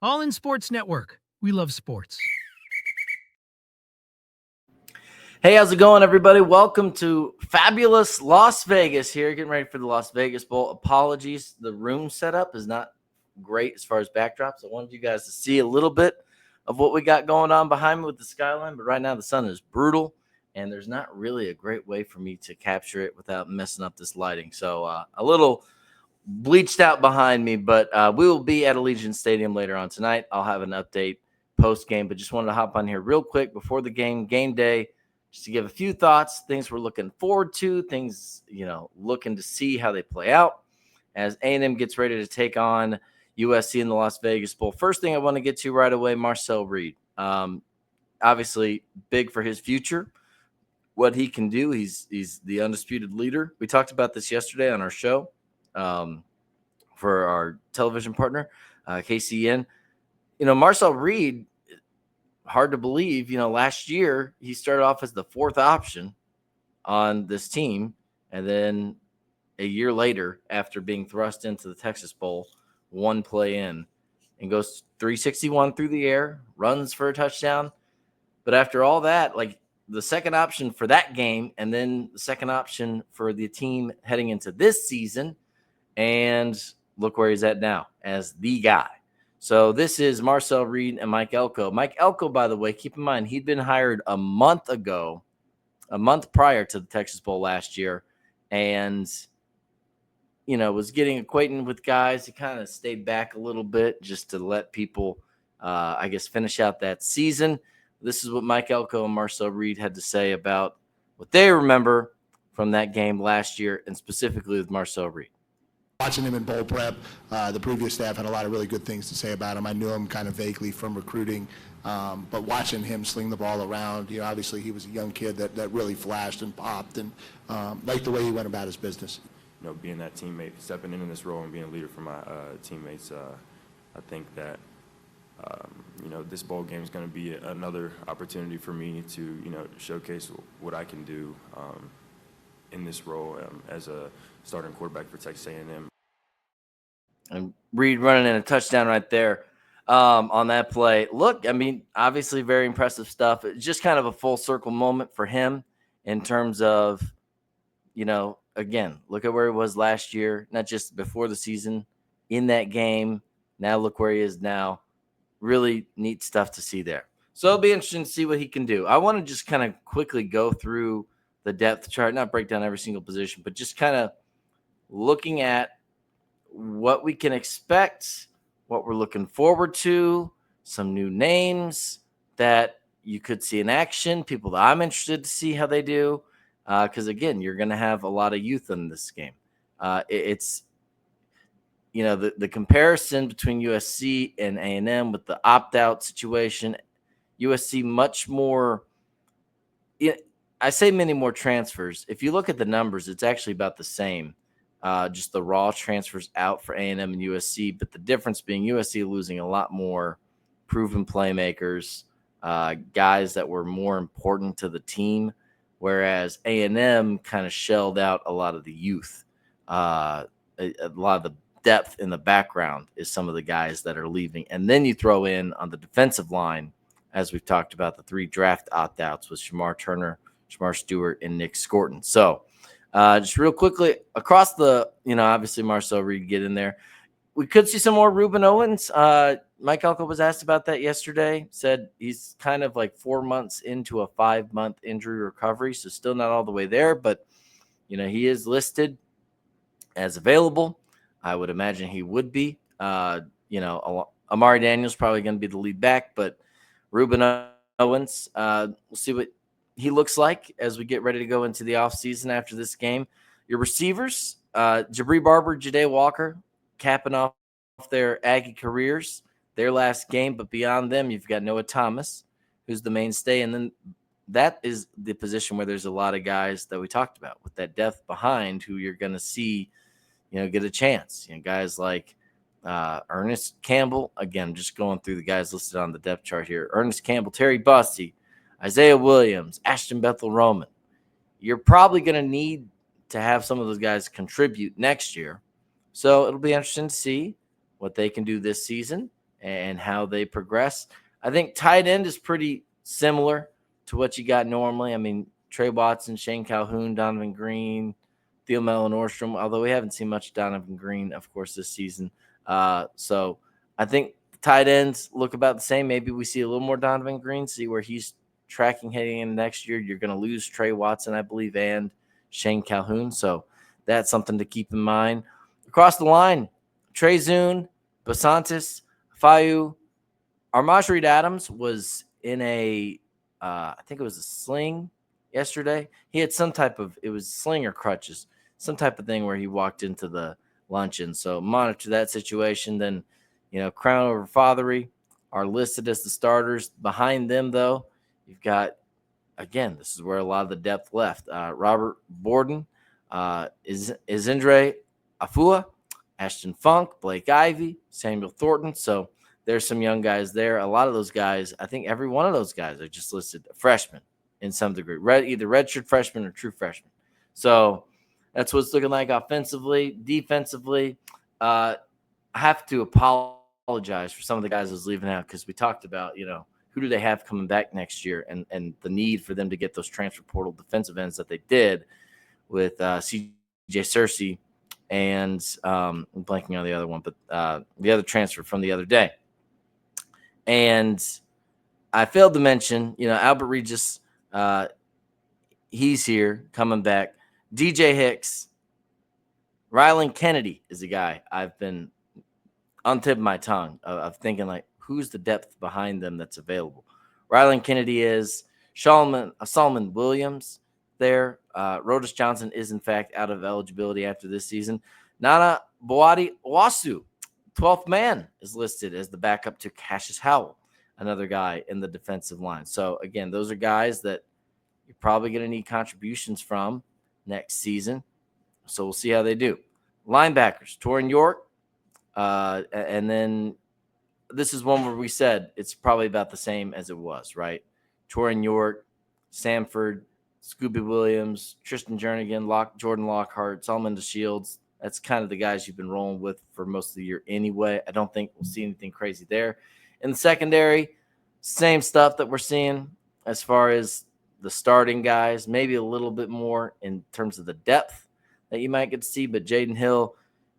All in Sports Network. We love sports. Hey, how's it going, everybody? Welcome to fabulous Las Vegas here. Getting ready for the Las Vegas Bowl. Apologies, the room setup is not great as far as backdrops. I wanted you guys to see a little bit of what we got going on behind me with the skyline, but right now the sun is brutal, and there's not really a great way for me to capture it without messing up this lighting. So a little bleached out behind me, but we will be at Allegiant Stadium later on tonight. I'll have an update post-game, but just wanted to hop on here real quick before the game day, just to give a few thoughts, things we're looking forward to, things, looking to see how they play out as A&M gets ready to take on USC in the Las Vegas Bowl. First thing I want to get to right away, Marcel Reed. Obviously big for his future, what he can do. He's the undisputed leader. We talked about this yesterday on our show for our television partner, KCN. Marcel Reed, hard to believe, last year he started off as the fourth option on this team, and then a year later, after being thrust into the Texas Bowl, one play in, and goes 361 through the air, runs for a touchdown. But after all that, like the second option for that game, and then the second option for the team heading into this season, and look where he's at now as the guy. So this is Marcel Reed and Mike Elko. Mike Elko, by the way, keep in mind, he'd been hired a month prior to the Texas Bowl last year, and, was getting acquainted with guys. He kind of stayed back a little bit just to let people, finish out that season. This is what Mike Elko and Marcel Reed had to say about what they remember from that game last year, and specifically with Marcel Reed. Watching him in bowl prep, the previous staff had a lot of really good things to say about him. I knew him kind of vaguely from recruiting, but watching him sling the ball around, obviously he was a young kid that really flashed and popped, and liked the way he went about his business. Being that teammate, stepping into this role and being a leader for my teammates, I think that, this bowl game is going to be another opportunity for me to, showcase what I can do in this role as a starting quarterback for Texas A&M. And Reed running in a touchdown right there on that play. Look, obviously very impressive stuff. It's just kind of a full circle moment for him in terms of, again, look at where he was last year, not just before the season, in that game. Now look where he is now. Really neat stuff to see there. So it'll be interesting to see what he can do. I want to just kind of quickly go through the depth chart, not break down every single position, but just kind of looking at what we can expect, what we're looking forward to, some new names that you could see in action, people that I'm interested to see how they do. Because, again, you're going to have a lot of youth in this game. It's, the comparison between USC and A&M with the opt-out situation, USC much more I say many more transfers. If you look at the numbers, it's actually about the same. Just the raw transfers out for A&M and USC, but the difference being USC losing a lot more proven playmakers, guys that were more important to the team, whereas A&M kind of shelled out a lot of the youth. A lot of the depth in the background is some of the guys that are leaving. And then you throw in on the defensive line, as we've talked about, the 3 draft opt-outs with Shamar Turner, Shamar Stewart, and Nick Scorton. So just real quickly, across the, obviously Marcel Reed get in there. We could see some more Ruben Owens. Mike Elko was asked about that yesterday, said he's kind of like 4 months into a 5-month injury recovery, so still not all the way there, but, he is listed as available. I would imagine he would be. Amari Daniel's probably going to be the lead back, but Ruben Owens, we'll see what he looks like as we get ready to go into the offseason after this game. Your receivers, Jabri Barber, Ja'Day Walker, capping off their Aggie careers, their last game. But beyond them, you've got Noah Thomas, who's the mainstay. And then that is the position where there's a lot of guys that we talked about with that depth behind who you're going to see, get a chance. Guys like Ernest Campbell. Again, just going through the guys listed on the depth chart here. Ernest Campbell, Terry Bussey, Isaiah Williams, Ashton Bethel-Roman. You're probably going to need to have some of those guys contribute next year. So it'll be interesting to see what they can do this season and how they progress. I think tight end is pretty similar to what you got normally. I mean, Trey Watson, Shane Calhoun, Donovan Green, Theo Nordstrom, although we haven't seen much Donovan Green, of course, this season. So I think tight ends look about the same. Maybe we see a little more Donovan Green, see where he's tracking heading in next year. You're going to lose Trey Watson, I believe, and Shane Calhoun. So that's something to keep in mind. Across the line, Trey Zune, Basantis, Fayu, Armaj Reed Adams was in I think it was a sling yesterday. He had some type of, it was sling or crutches, some type of thing where he walked into the luncheon. So monitor that situation. Then, Crown over Fathery are listed as the starters. Behind them, though, you've got, again, this is where a lot of the depth left. Robert Borden, Izindre Afua, Ashton Funk, Blake Ivy, Samuel Thornton. So there's some young guys there. A lot of those guys, I think every one of those guys are just listed a freshman in some degree, either redshirt freshman or true freshman. So that's what it's looking like offensively. Defensively, I have to apologize for some of the guys I was leaving out because we talked about, who do they have coming back next year and the need for them to get those transfer portal defensive ends that they did with CJ Searcy and I'm blanking on the other one, but the other transfer from the other day. And I failed to mention, Albert Regis, he's here coming back. DJ Hicks, Rylan Kennedy is a guy I've been on the tip of my tongue of thinking, like, who's the depth behind them that's available? Rylan Kennedy is Solomon Williams there. Rodis Johnson is, in fact, out of eligibility after this season. Nana Boadi Owasu, 12th man, is listed as the backup to Cassius Howell, another guy in the defensive line. So, again, those are guys that you're probably going to need contributions from next season. So we'll see how they do. Linebackers, Torin York. And then this is one where we said it's probably about the same as it was, right? Torin York, Samford, Scooby Williams, Tristan Jernigan, Jordan Lockhart, Solomon DeShields. That's kind of the guys you've been rolling with for most of the year anyway. I don't think we'll see anything crazy there. In the secondary, same stuff that we're seeing as far as the starting guys, maybe a little bit more in terms of the depth that you might get to see, but Jaden Hill,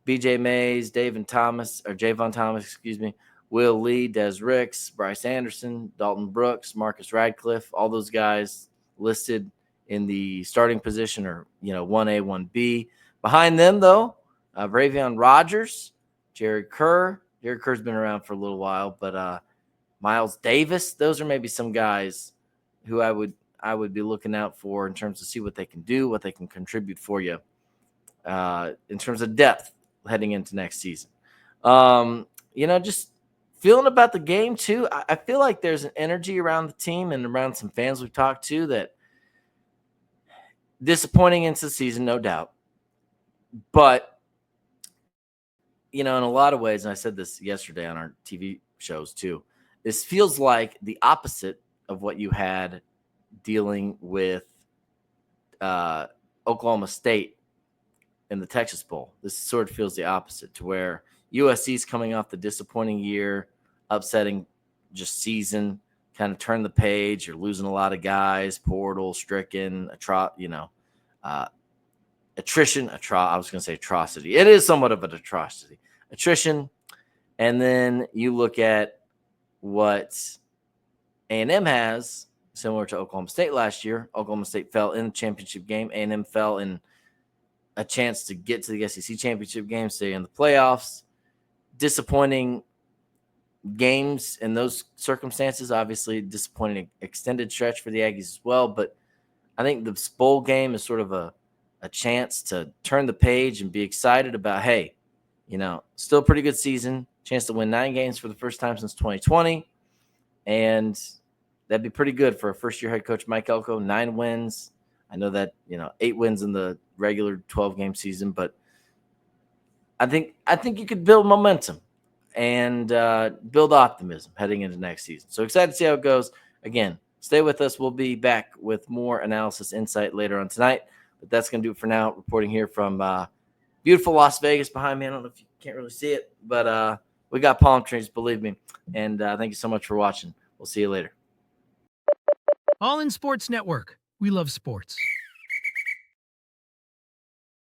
BJ Mays, Javon Thomas, Will Lee, Des Ricks, Bryce Anderson, Dalton Brooks, Marcus Radcliffe, all those guys listed in the starting position or, 1A, 1B. Behind them, though, Bravion Rogers, Jared Kerr. Jared Kerr's been around for a little while, but Miles Davis, those are maybe some guys who I would be looking out for in terms of see what they can do, what they can contribute for you in terms of depth heading into next season. Just feeling about the game too. I feel like there's an energy around the team and around some fans we've talked to that disappointing into the season, no doubt. But, in a lot of ways, and I said this yesterday on our TV shows too, this feels like the opposite of what you had dealing with Oklahoma State in the Texas Bowl. This sort of feels the opposite, to where USC's coming off the disappointing year, upsetting just season, kind of turn the page. You're losing a lot of guys, portal, stricken, attrition. I was going to say atrocity. It is somewhat of an atrocity. Attrition. And then you look at what A&M has, similar to Oklahoma State last year. Oklahoma State fell in the championship game. A&M fell in a chance to get to the SEC championship game, stay in the playoffs. Disappointing games in those circumstances. Obviously, disappointing extended stretch for the Aggies as well. But I think the bowl game is sort of a chance to turn the page and be excited about, hey, still a pretty good season, chance to win 9 games for the first time since 2020. And that'd be pretty good for a first-year head coach, Mike Elko. 9 wins. I know that, 8 wins in the regular 12-game season, but I think you could build momentum and build optimism heading into next season. So excited to see how it goes. Again, stay with us. We'll be back with more analysis insight later on tonight, but that's going to do it for now. Reporting here from beautiful Las Vegas behind me. I don't know if you can't really see it, but We got palm trees, believe me. And thank you so much for watching. We'll see you later. All in Sports Network. We love sports.